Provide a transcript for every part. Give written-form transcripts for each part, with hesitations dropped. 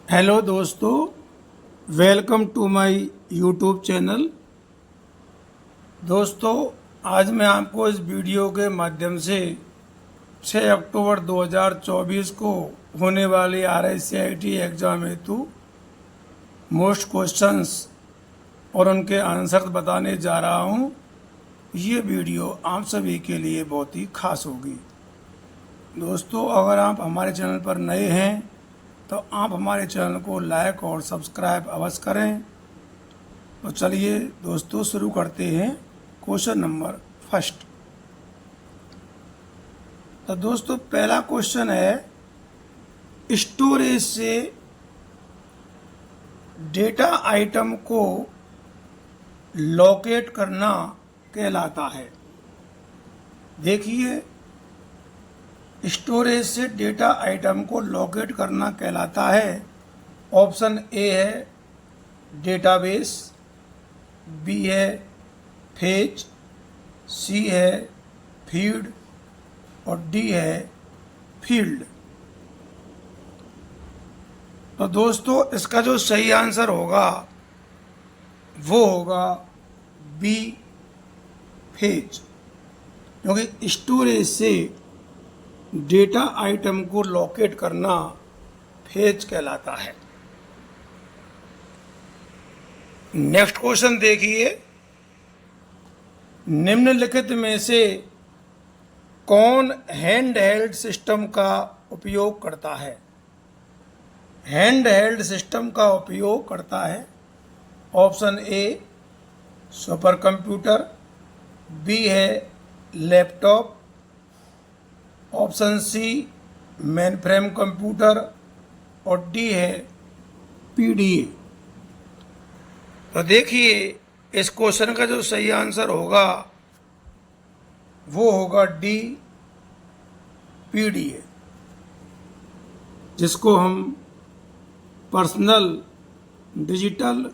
Hello दोस्तों, welcome to my YouTube channel. दोस्तों, आज मैं आपको इस वीडियो के माध्यम से 6 अक्टूबर 2024 को होने वाली RICIT एग्ज़ाम हेतु मोस्ट क्वेश्चंस और उनके आंसर बताने जा रहा हूं। ये वीडियो आप सभी के लिए बहुत ही खास होगी। दोस्तों, अगर आप हमारे चैनल पर नए हैं तो आप हमारे चैनल को लाइक और सब्सक्राइब अवश्य करें। तो चलिए दोस्तों, शुरू करते हैं क्वेश्चन नंबर फर्स्ट। तो दोस्तों, पहला क्वेश्चन है, स्टोरेज से डेटा आइटम को लोकेट करना कहलाता है। देखिए, स्टोरेज से डेटा आइटम को लोकेट करना कहलाता है। ऑप्शन ए है डेटाबेस, बी है फेच, सी है फीड और डी है फील्ड। तो दोस्तों, इसका जो सही आंसर होगा वो होगा बी फेच, क्योंकि स्टोरेज से डेटा आइटम को लोकेट करना फेच कहलाता है। नेक्स्ट क्वेश्चन देखिए, निम्नलिखित में से कौन हैंड हेल्ड सिस्टम का उपयोग करता है? हैंड हेल्ड सिस्टम का उपयोग करता है। Option A super computer, B है laptop, option C main frame computer और डी है PDA। तो देखिए, इस क्वेश्चन का जो सही आंसर होगा वो होगा डी PDA, जिसको हम पर्सनल डिजिटल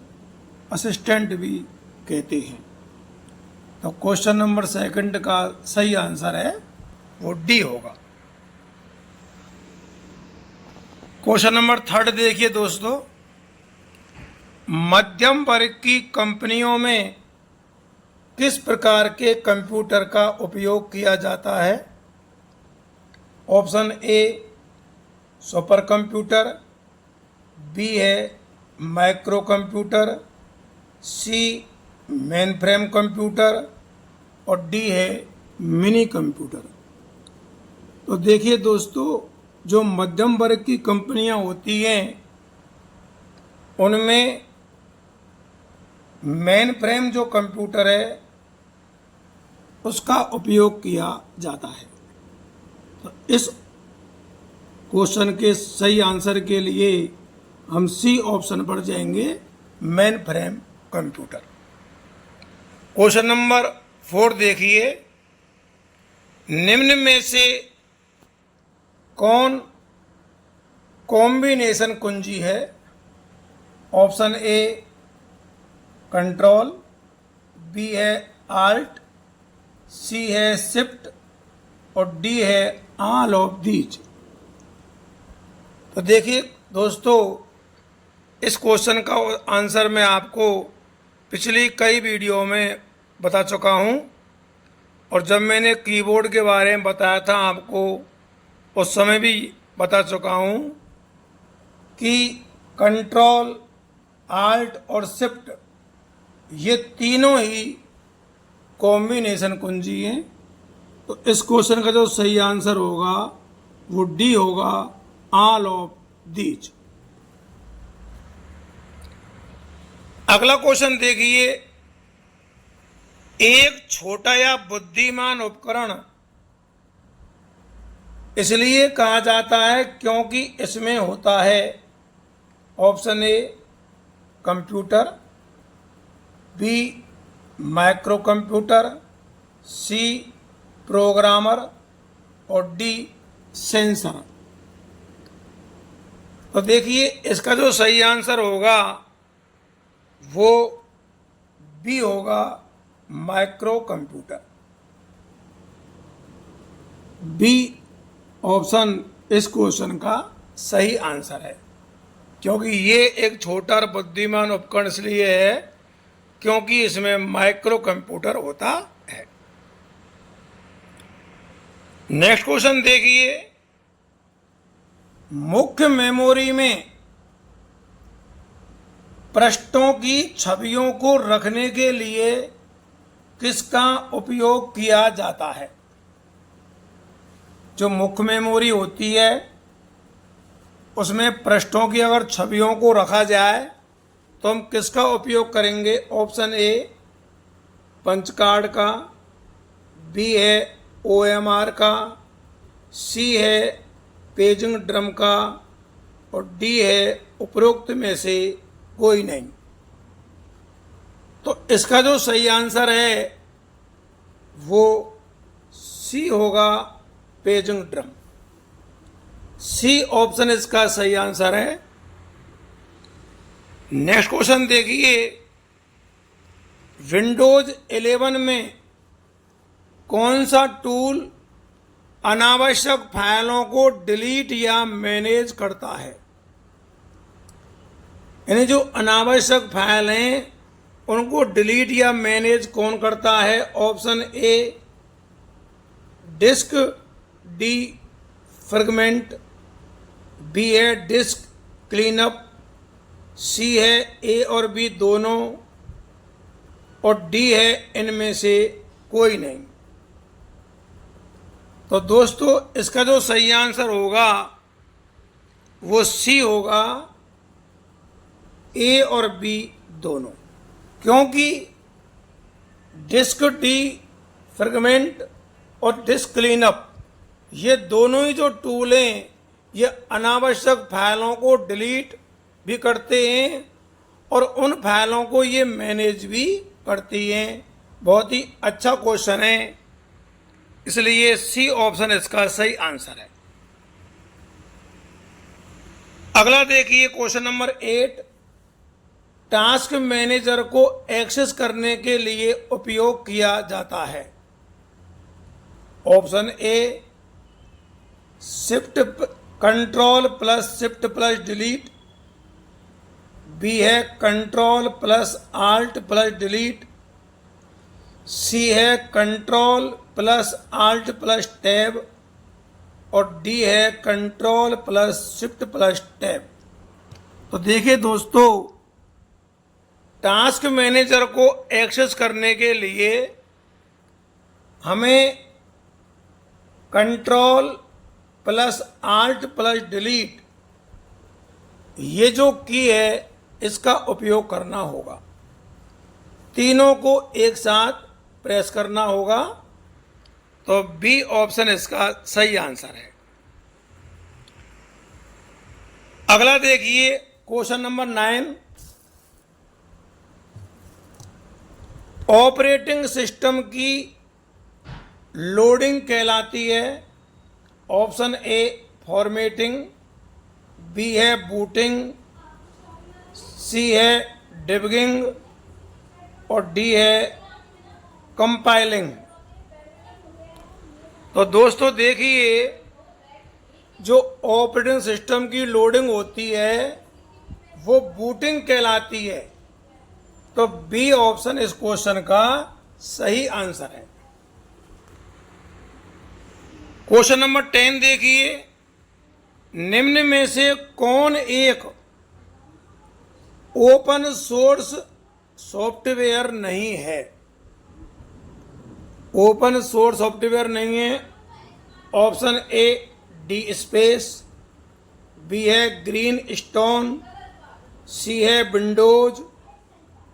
असिस्टेंट भी कहते हैं। तो क्वेश्चन नंबर सेकंड का सही आंसर है वो डी होगा। क्वेश्चन नंबर थर्ड देखिए दोस्तों, मध्यम वर्ग की कंपनियों में किस प्रकार के कंप्यूटर का उपयोग किया जाता है? Option A super computer, B है micro computer, C main frame computer और डी है मिनी कंप्यूटर। तो देखिए दोस्तों, जो मध्यम वर्ग की कंपनियां होती हैं उनमें मेन फ्रेम जो कंप्यूटर है उसका उपयोग किया जाता है। तो इस क्वेश्चन के सही आंसर के लिए हम सी ऑप्शन पर जाएंगे, main frame computer. Question number 4 देखिए, निम्न में से कौन कॉम्बिनेशन कुंजी है? ऑप्शन ए कंट्रोल, बी है आल्ट, सी है शिफ्ट और डी है ऑल ऑफ दीज। तो देखिए दोस्तों, इस क्वेश्चन का आंसर मैं आपको पिछली कई वीडियो में बता चुका हूं, और जब मैंने कीबोर्ड के बारे में बताया था आपको उस समय भी बता चुका हूं कि कंट्रोल, आल्ट और शिफ्ट ये तीनों ही कॉम्बिनेशन कुंजी हैं। तो इस क्वेश्चन का जो सही आंसर होगा वो डी होगा, ऑल ऑफ दीज। अगला क्वेश्चन देखिए, एक छोटा या बुद्धिमान उपकरण इसलिए कहा जाता है क्योंकि इसमें होता है। Option A computer, B micro computer, C programmer और डी सेंसर। तो देखिए, इसका जो सही आंसर होगा वो बी होगा, माइक्रो कंप्यूटर। बी ऑप्शन इस क्वेश्चन का सही आंसर है। क्योंकि ये एक छोटा और बुद्धिमान उपकरण इसलिए है क्योंकि इसमें माइक्रो कंप्यूटर होता है। नेक्स्ट क्वेश्चन देखिए, मुख्य मेमोरी में पृष्ठों की छवियों को रखने के लिए किसका उपयोग किया जाता है? जो मुख्य मेमोरी होती है उसमें पृष्ठों की अगर छवियों को रखा जाए तो हम किसका उपयोग करेंगे? ऑप्शन ए पंच कार्ड का, बी है OMR का, सी है पेजिंग ड्रम का और डी है उपरोक्त में से कोई नहीं। तो इसका जो सही आंसर है वो सी होगा, पेजिंग ड्रम। सी ऑप्शन इसका सही आंसर है। नेक्स्ट क्वेश्चन देखिए, विंडोज 11 में कौन सा टूल अनावश्यक फाइलों को डिलीट या मैनेज करता है? यानी जो अनावश्यक फाइल हैं उनको डिलीट या मैनेज कौन करता है? Option A disk defragment, B है डिस्क क्लीनअप, सी है ए और बी दोनों और डी है इनमें से कोई नहीं। तो दोस्तों इसका जो सही आंसर होगा वो सी होगा, ए और बी दोनों। क्योंकि डिस्क डी फ्रेगमेंट और डिस्क क्लीनअप ये दोनों ही जो टूल हैं ये अनावश्यक फाइलों को डिलीट भी करते हैं और उन फाइलों को ये मैनेज भी करती हैं। बहुत ही अच्छा क्वेश्चन है, इसलिए सी ऑप्शन इसका सही आंसर है। अगला देखिए क्वेश्चन नंबर 8, टास्क मैनेजर को एक्सेस करने के लिए उपयोग किया जाता है। Option A shift control plus shift plus delete, B है control plus alt plus delete, C है control plus alt plus tab और डी है control plus shift plus tab. तो देखिए दोस्तों, टास्क मैनेजर को एक्सेस करने के लिए हमें control plus alt plus delete ये जो की है इसका उपयोग करना होगा। तीनों को एक साथ प्रेस करना होगा। तो बी ऑप्शन इसका सही आंसर है। अगला देखिए क्वेश्चन नंबर 9, ऑपरेटिंग सिस्टम की लोडिंग कहलाती है। ऑप्शन ए फॉर्मेटिंग, बी है बूटिंग, सी है डिबगिंग और डी है कंपाइलिंग। तो दोस्तों देखिए, जो ऑपरेटिंग सिस्टम की लोडिंग होती है वो बूटिंग कहलाती है। तो बी ऑप्शन इस क्वेश्चन का सही आंसर है। क्वेश्चन नंबर 10 देखिए, निम्न में से कौन एक ओपन सोर्स सॉफ्टवेयर नहीं है? ओपन सोर्स सॉफ्टवेयर नहीं है। Option A D space, B है ग्रीन स्टोन, सी है विंडोज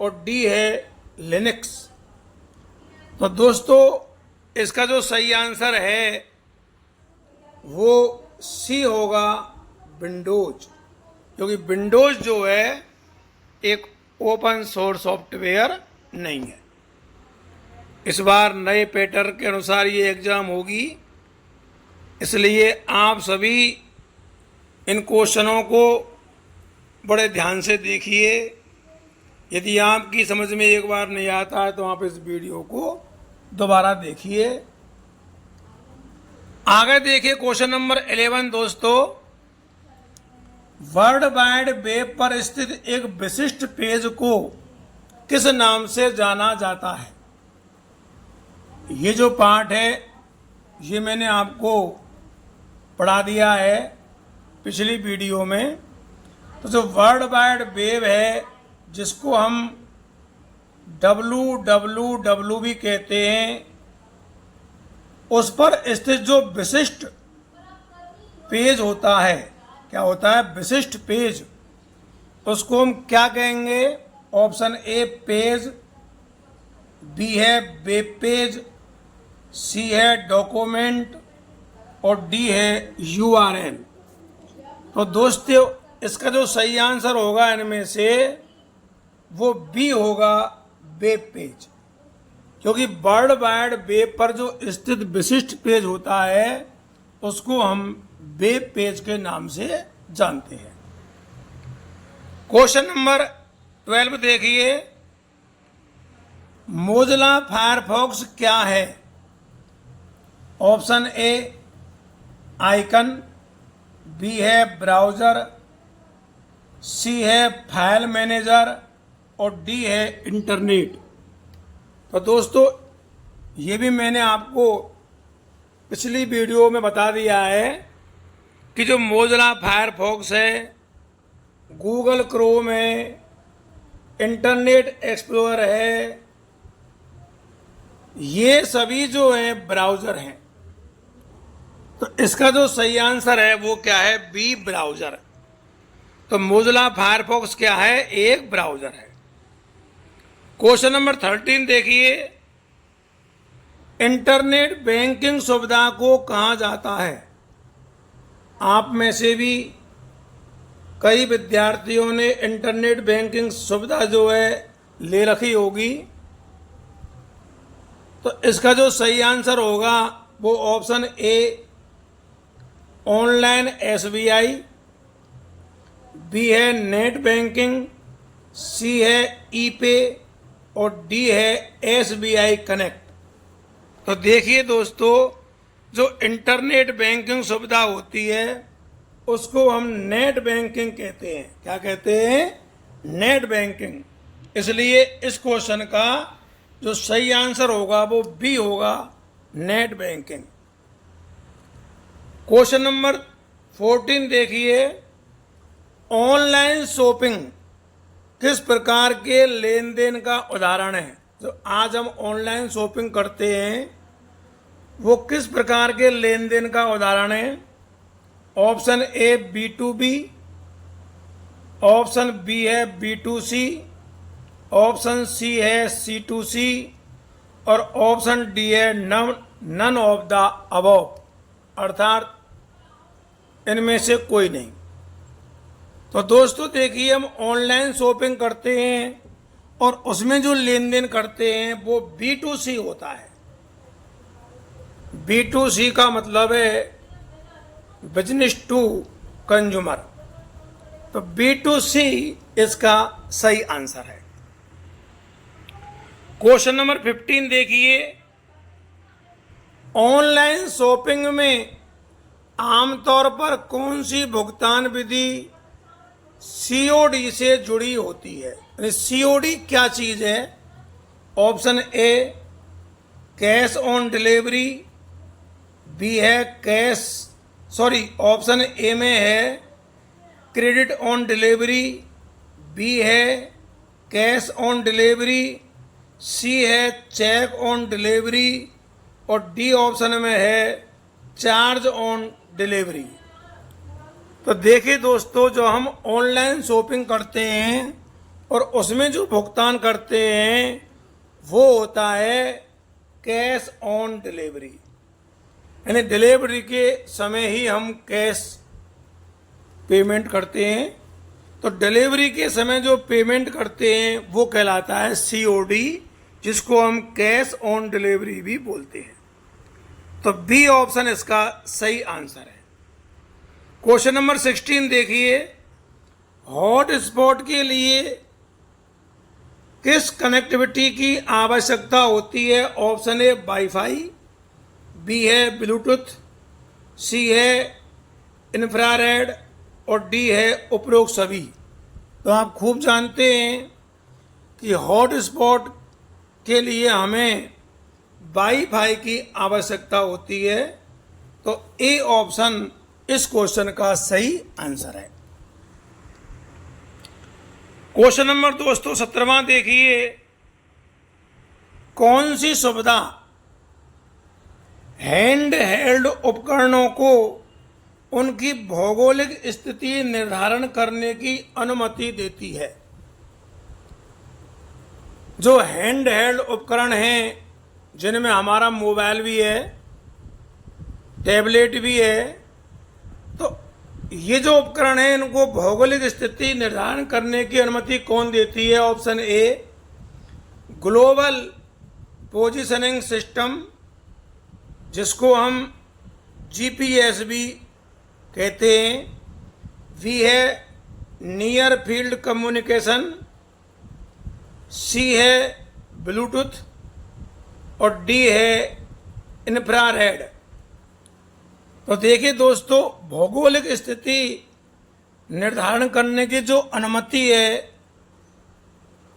और डी है लिनक्स। तो दोस्तों इसका जो सही आंसर है वो सी होगा, विंडोज। क्योंकि विंडोज जो है एक ओपन सोर्स सॉफ्टवेयर नहीं है। इस बार नए पैटर्न के अनुसार ये एग्ज़ाम होगी, इसलिए आप सभी इन क्वेश्चनों को बड़े ध्यान से देखिए। यदि आपकी समझ में एक बार नहीं आता है तो आप इस वीडियो को दोबारा देखिए। आगे देखिए क्वेश्चन नंबर 11 दोस्तों, वर्ल्ड वाइड वेब पर स्थित एक विशिष्ट पेज को किस नाम से जाना जाता है? ये जो पाठ है ये मैंने आपको पढ़ा दिया है पिछली वीडियो में। तो जो वर्ल्ड वाइड वेब है, जिसको हम www भी कहते हैं, उस पर स्थित जो विशिष्ट पेज होता है, क्या होता है? विशिष्ट पेज। उसको हम क्या कहेंगे? ऑप्शन ए पेज, बी है वेब पेज, सी है डॉक्यूमेंट और डी है URL। तो दोस्तों इसका जो सही आंसर होगा इनमें से वो बी होगा, वेब पेज। क्योंकि वर्ल्ड वाइड वेब पर जो स्थित विशिष्ट पेज होता है उसको हम वेब पेज के नाम से जानते हैं। क्वेश्चन नंबर 12 देखिए, मोज़िला फायरफॉक्स क्या है? ऑप्शन ए आइकन, बी है ब्राउज़र, सी है फाइल मैनेजर और डी है इंटरनेट। तो दोस्तों ये भी मैंने आपको पिछली वीडियो में बता दिया है कि जो मोज़िला फायरफॉक्स है, गूगल क्रोम है, इंटरनेट एक्सप्लोरर है, ये सभी जो है ब्राउज़र हैं। तो इसका जो सही आंसर है वो क्या है? B browser. तो मोज़िला फायरफॉक्स क्या है? एक ब्राउज़र है। क्वेश्चन नंबर 13 देखिए, इंटरनेट बैंकिंग सुविधा को कहा जाता है? आप में से भी कई विद्यार्थियों ने इंटरनेट बैंकिंग सुविधा जो है ले रखी होगी। तो इसका जो सही आंसर होगा वो option A online SBI, B है नेट बैंकिंग, सी है ई-पे और डी है SBI कनेक्ट। तो देखिए दोस्तों, जो इंटरनेट बैंकिंग सुविधा होती है उसको हम नेट बैंकिंग कहते हैं। क्या कहते हैं? Net banking. इसलिए इस क्वेश्चन का जो सही आंसर होगा वो बी होगा, नेट बैंकिंग। क्वेश्चन नंबर 14 देखिए, ऑनलाइन शॉपिंग किस प्रकार के लेन देन का उदाहरण है? जो आज हम ऑनलाइन शॉपिंग करते हैं वो किस प्रकार के लेन देन का उदाहरण है? ऑप्शन ए B2B, ऑप्शन बी है B2C, ऑप्शन सी है C2C और ऑप्शन डी है नन ऑफ द अबव, अर्थात इनमें से कोई नहीं। तो दोस्तों देखिए, हम ऑनलाइन शॉपिंग करते हैं और उसमें जो लेन देन करते हैं वो B2C होता है। B2C का मतलब है बिजनेस टू कंज्यूमर। तो B2C इसका सही आंसर है। क्वेश्चन नंबर 15 देखिए, ऑनलाइन शॉपिंग में आमतौर पर कौन सी भुगतान विधि COD से जुड़ी होती है? COD क्या चीज है? Option A cash on delivery, B है ऑप्शन ए में है क्रेडिट ऑन डिलीवरी, बी है कैश ऑन डिलीवरी, सी है चेक ऑन डिलीवरी और डी ऑप्शन में है चार्ज ऑन डिलीवरी। तो देखिए दोस्तों, जो हम ऑनलाइन शॉपिंग करते हैं और उसमें जो भुगतान करते हैं वो होता है कैश ऑन डिलीवरी, यानी डिलीवरी के समय ही हम कैश पेमेंट करते हैं। तो डिलीवरी के समय जो पेमेंट करते हैं वो कहलाता है COD, जिसको हम कैश ऑन डिलीवरी भी बोलते हैं। तो बी ऑप्शन इसका सही आंसर है। क्वेश्चन नंबर 16 देखिए, हॉट स्पॉट के लिए किस कनेक्टिविटी की आवश्यकता होती है? ऑप्शन ए वाईफाई, बी है ब्लूटूथ, सी है इंफ्रारेड और डी है उपरोक्त सभी। तो आप खूब जानते हैं कि हॉट स्पॉट के लिए हमें वाईफाई की आवश्यकता होती है। तो ए ऑप्शन इस क्वेश्चन का सही आंसर है। क्वेश्चन नंबर दोस्तों 17वां देखिए, कौन सी सुविधा हैंड हेल्ड उपकरणों को उनकी भौगोलिक स्थिति निर्धारण करने की अनुमति देती है? जो हैंड हेल्ड उपकरण हैं, जिनमें हमारा मोबाइल भी है, टैबलेट भी है, तो ये जो उपकरण हैं इनको भौगोलिक स्थिति निर्धारण करने की अनुमति कौन देती है? Option a global positioning system, जिसको हम जीपीएस भी कहते हैं। बी है नियर फील्ड कम्युनिकेशन, सी है ब्लूटूथ और डी है इंफ्रारेड। तो देखिए दोस्तों, भौगोलिक स्थिति निर्धारण करने की जो अनुमति है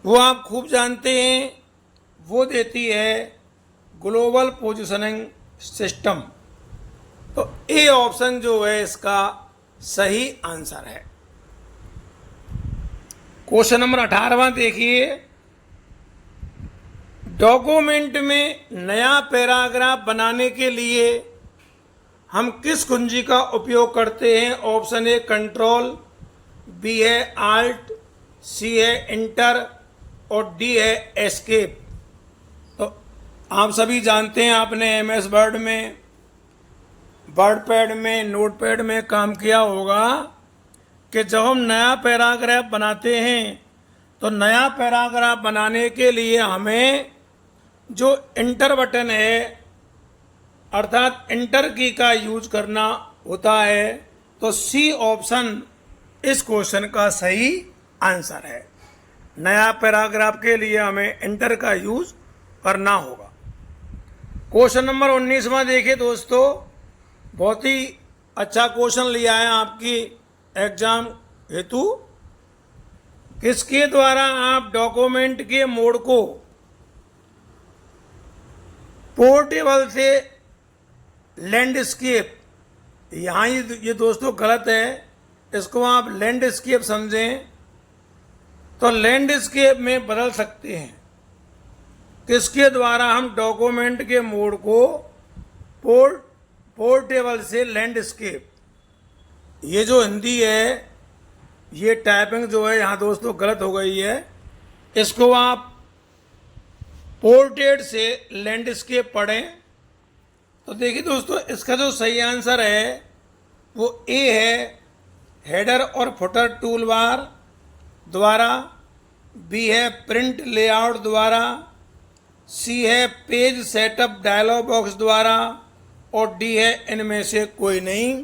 वो आप खूब जानते हैं, वो देती है ग्लोबल पोजीशनिंग सिस्टम। तो ए ऑप्शन जो है इसका सही आंसर है। क्वेश्चन नंबर 18वां देखिए, डॉक्यूमेंट में नया पैराग्राफ बनाने के लिए हम किस कुंजी का उपयोग करते हैं? ऑप्शन ए कंट्रोल, बी है आल्ट, सी है इंटर और डी है एस्केप। तो आप सभी जानते हैं, आपने एमएस वर्ड में, वर्डपैड में, नोटपैड में काम किया होगा कि जब हम नया पैराग्राफ बनाते हैं तो नया पैराग्राफ बनाने के लिए हमें जो इंटर बटन है अर्थात इंटर की का यूज करना होता है। तो सी ऑप्शन इस क्वेश्चन का सही आंसर है। नया पैराग्राफ के लिए हमें इंटर का यूज करना होगा। क्वेश्चन नंबर 19वां देखिए दोस्तों, बहुत ही अच्छा क्वेश्चन लिया है आपकी एग्जाम हेतु। किसके द्वारा आप डॉक्यूमेंट के मोड को पोर्टेबल से लैंडस्केप, यहाँ ये दोस्तों गलत है, इसको आप लैंडस्केप समझें, तो लैंडस्केप में बदल सकते हैं। किसके द्वारा हम डॉक्यूमेंट के मोड को पोर्टेबल से लैंडस्केप, ये जो हिंदी है, ये टाइपिंग जो है यहाँ दोस्तों गलत हो गई है, इसको आप पोर्ट्रेट से लैंडस्केप पढ़ें। तो देखिए दोस्तों, इसका जो सही आंसर है वो ए है हेडर और फुटर टूल बार द्वारा, बी है प्रिंट लेआउट द्वारा, सी है पेज सेटअप डायलॉग बॉक्स द्वारा और डी है इनमें से कोई नहीं।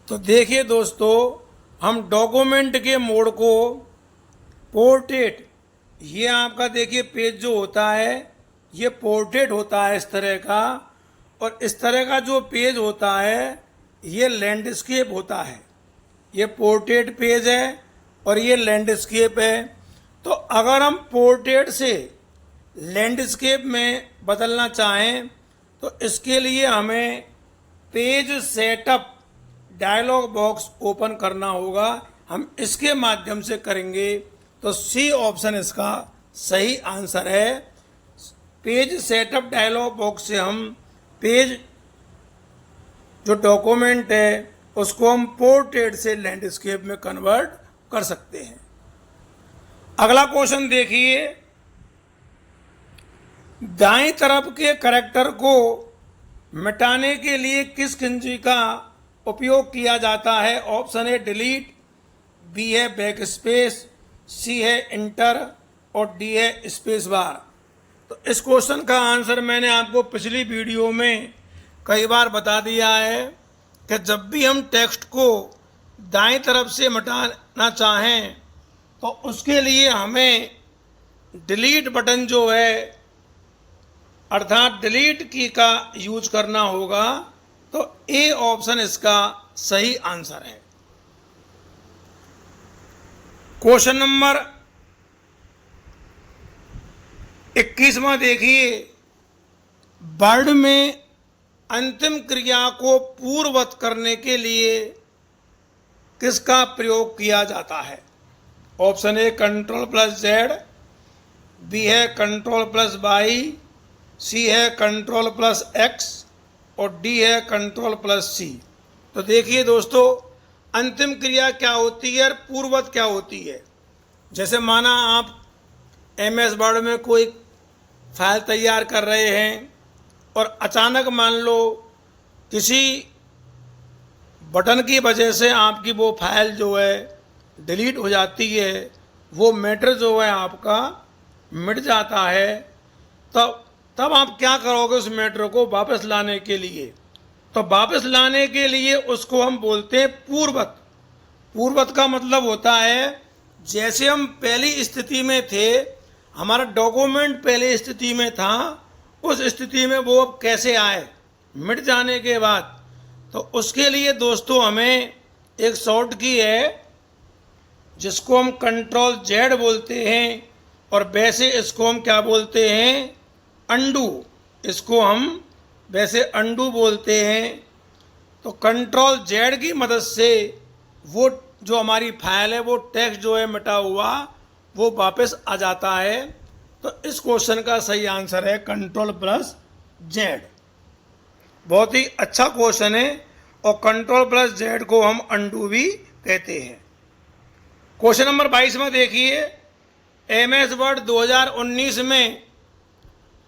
तो देखिए दोस्तों, हम डॉक्यूमेंट के मोड को पोर्ट्रेट, ये आपका देखिए पेज जो होता है ये पोर्ट्रेट होता है इस तरह का, और इस तरह का जो पेज होता है ये लैंडस्केप होता है। ये पोर्ट्रेट पेज है और ये लैंडस्केप है। तो अगर हम पोर्ट्रेट से लैंडस्केप में बदलना चाहें तो इसके लिए हमें page setup dialog box open करना होगा। हम इसके माध्यम से करेंगे। तो सी ऑप्शन इसका सही आंसर है। पेज सेटअप डायलॉग बॉक्स से हम पेज जो डॉक्यूमेंट है उसको हम पोर्ट्रेट से लैंडस्केप में कन्वर्ट कर सकते हैं। अगला क्वेश्चन देखिए, दाईं तरफ के कैरेक्टर को मिटाने के लिए किस कुंजी का उपयोग किया जाता है? ऑप्शन ए डिलीट, बी है बैक स्पेस, सी है इंटर और डी है स्पेस बार। तो इस क्वेश्चन का आंसर मैंने आपको पिछली वीडियो में कई बार बता दिया है कि जब भी हम टेक्स्ट को दाईं तरफ से मिटाना चाहें तो उसके लिए हमें डिलीट बटन जो है अर्थात डिलीट की का यूज करना होगा। तो ए ऑप्शन इसका सही आंसर है। क्वेश्चन नंबर 21वां देखिए, वर्ड में अंतिम क्रिया को पूर्ववत करने के लिए किसका प्रयोग किया जाता है? Option A control plus Z, B है कंट्रोल प्लस वाई, सी है कंट्रोल प्लस एक्स और डी है कंट्रोल प्लस सी। तो देखिए दोस्तों, अंतिम क्रिया क्या होती है और पूर्ववत क्या होती है। जैसे माना आप MS वर्ड में कोई फाइल तैयार कर रहे हैं और अचानक मान लो किसी बटन की वजह से आपकी वो फाइल जो है डिलीट हो जाती है, वो मैटर जो है आपका मिट जाता है, तब आप क्या करोगे उस मैटर को वापस लाने के लिए? तो वापस लाने के लिए उसको हम बोलते हैं पूर्ववत। पूर्ववत का मतलब होता है जैसे हम पहली स्थिति में थे, हमारा डॉक्यूमेंट पहले स्थिति में था, उस स्थिति में वो अब कैसे आए मिट जाने के बाद। तो उसके लिए दोस्तों हमें एक शॉर्ट की है जिसको हम कंट्रोल जेड बोलते हैं, और वैसे इसको हम क्या बोलते हैं? अंडू। इसको हम वैसे अंडू बोलते हैं। तो कंट्रोल जेड की मदद से वो जो हमारी फाइल है, वो टेक्स्ट जो है मिटा हुआ, वो वापस आ जाता है। तो इस क्वेश्चन का सही आंसर है कंट्रोल प्लस जेड। बहुत ही अच्छा क्वेश्चन है, और कंट्रोल प्लस जेड को हम अंडू भी कहते हैं। क्वेश्चन नंबर 22 में देखिए, MS वर्ड 2019 में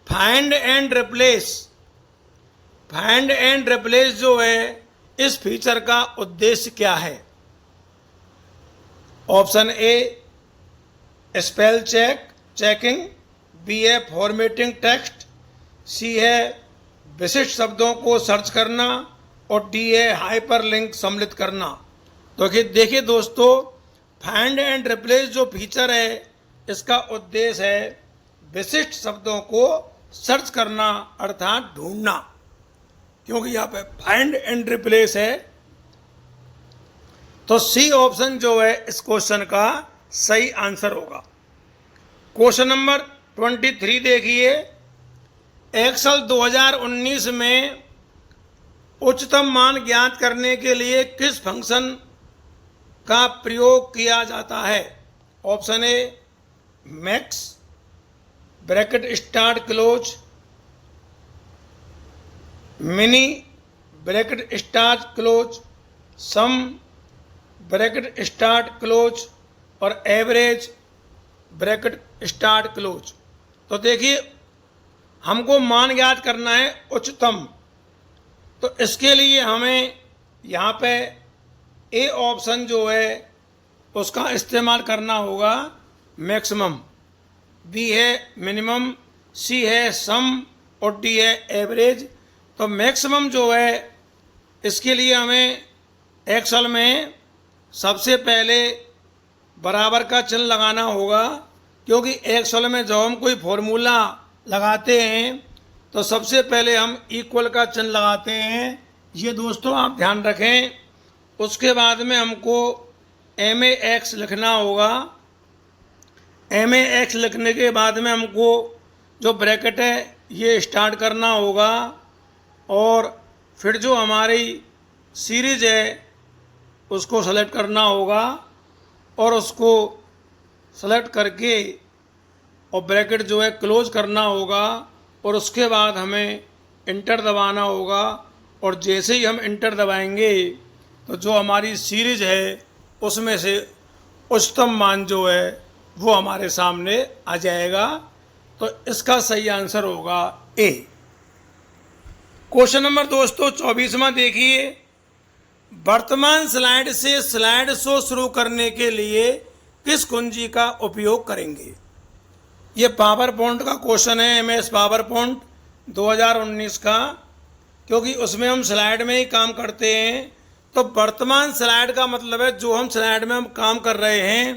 फाइंड एंड रिप्लेस जो है इस फीचर का उद्देश्य क्या है? Option A spell checking, B है फॉर्मेटिंग टेक्स्ट, सी है विशिष्ट शब्दों को सर्च करना और डी है हाइपरलिंक सम्मिलित करना। तो देखिए दोस्तों, फाइंड एंड रिप्लेस जो फीचर है इसका उद्देश्य है विशिष्ट शब्दों को सर्च करना अर्थात ढूंढना, क्योंकि यहाँ पे फाइंड एंड रिप्लेस है। तो सी ऑप्शन जो है इस क्वेश्चन का सही आंसर होगा। क्वेश्चन नंबर 23 देखिए, एक्सेल 2019 में उच्चतम मान ज्ञात करने के लिए किस फंक्शन का प्रयोग किया जाता है? ऑप्शन ए max bracket start close, mini bracket start close, सम ब्रैकेट स्टार्ट क्लोज और एवरेज ब्रैकेट स्टार्ट क्लोज। तो देखिए, हमको मान ज्ञात करना है उच्चतम, तो इसके लिए हमें यहाँ पे ए ऑप्शन जो है उसका इस्तेमाल करना होगा, मैक्सिमम, बी है मिनिमम, सी है सम और डी है एवरेज। तो मैक्सिमम जो है इसके लिए हमें एक्सेल में सबसे पहले बराबर का चिन्ह लगाना होगा, क्योंकि एक्सेल में जब हम कोई फॉर्मूला लगाते हैं तो सबसे पहले हम इक्वल का चिन्ह लगाते हैं। ये दोस्तों आप ध्यान रखें। उसके बाद में हमको MAX लिखना होगा। MAX लिखने के बाद में हमको जो ब्रैकेट है ये स्टार्ट करना होगा, और फिर जो हमारी सीरीज है उसको सेलेक्ट करना होगा, और उसको सेलेक्ट करके और ब्रैकेट जो है क्लोज करना होगा, और उसके बाद हमें इंटर दबाना होगा। और जैसे ही हम इंटर दबाएंगे तो जो हमारी सीरीज है उसमें से उच्चतम मान जो है वो हमारे सामने आ जाएगा। तो इसका सही आंसर होगा ए। क्वेश्चन नंबर दोस्तों 24वां देखिए, वर्तमान स्लाइड से स्लाइड शो शुरू करने के लिए किस कुंजी का उपयोग करेंगे? ये पावर पॉइंट का क्वेश्चन है, MS पावर पॉइंट 2019 का, क्योंकि उसमें हम स्लाइड में ही काम करते हैं। तो वर्तमान स्लाइड का मतलब है जो हम स्लाइड में हम काम कर रहे हैं।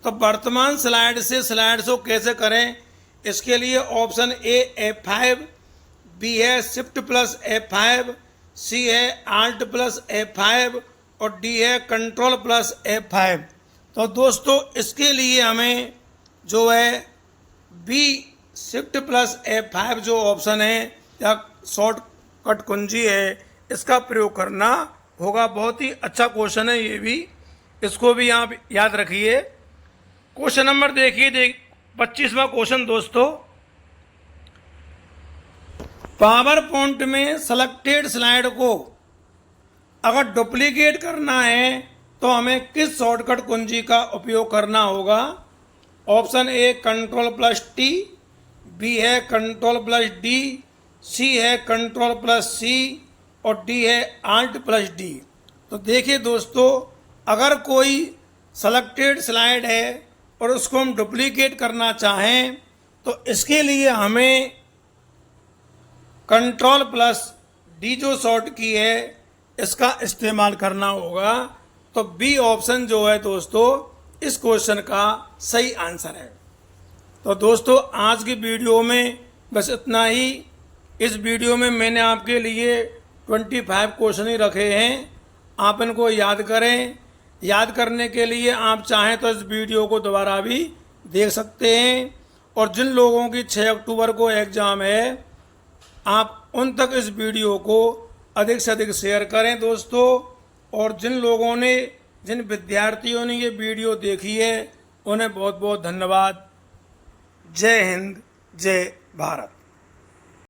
तो वर्तमान स्लाइड से स्लाइड शो कैसे करें, इसके लिए ऑप्शन ए F5, बी है शिफ्ट प्लस F5, सी है आल्ट प्लस F5 और डी है कंट्रोल प्लस F5। तो दोस्तों इसके लिए हमें जो है बी शिफ्ट प्लस F5 जो ऑप्शन है या शॉर्टकट कुंजी है इसका प्रयोग करना होगा। बहुत ही अच्छा क्वेश्चन है ये भी, इसको भी आप याद रखिए। क्वेश्चन नंबर देखिए 25वां क्वेश्चन दोस्तों, पावर पॉइंट में सेलेक्टेड स्लाइड को अगर डुप्लीकेट करना है तो हमें किस शॉर्टकट कुंजी का उपयोग करना होगा। ऑप्शन ए Ctrl+T, बी है Ctrl+D, सी है Ctrl+C और डी है Alt+D। तो देखिए दोस्तों, अगर कोई सेलेक्टेड स्लाइड है और उसको हम डुप्लीकेट करना चाहें तो इसके लिए हमें Ctrl+D जो शॉर्ट की है इसका इस्तेमाल करना होगा। तो बी ऑप्शन जो है दोस्तों इस क्वेश्चन का सही आंसर है। तो दोस्तों आज की वीडियो में बस इतना ही। इस वीडियो में मैंने आपके लिए 25 क्वेश्चन ही रखे हैं, आप इनको याद करें। याद करने के लिए आप चाहें तो इस वीडियो को दोबारा भी देख सकते हैं। और जिन लोगों की 6 अक्टूबर को एग्ज़ाम है आप उन तक इस वीडियो को अधिक से अधिक शेयर करें दोस्तों। और जिन विद्यार्थियों ने ये वीडियो देखी है उन्हें बहुत बहुत धन्यवाद। जय हिंद, जय भारत।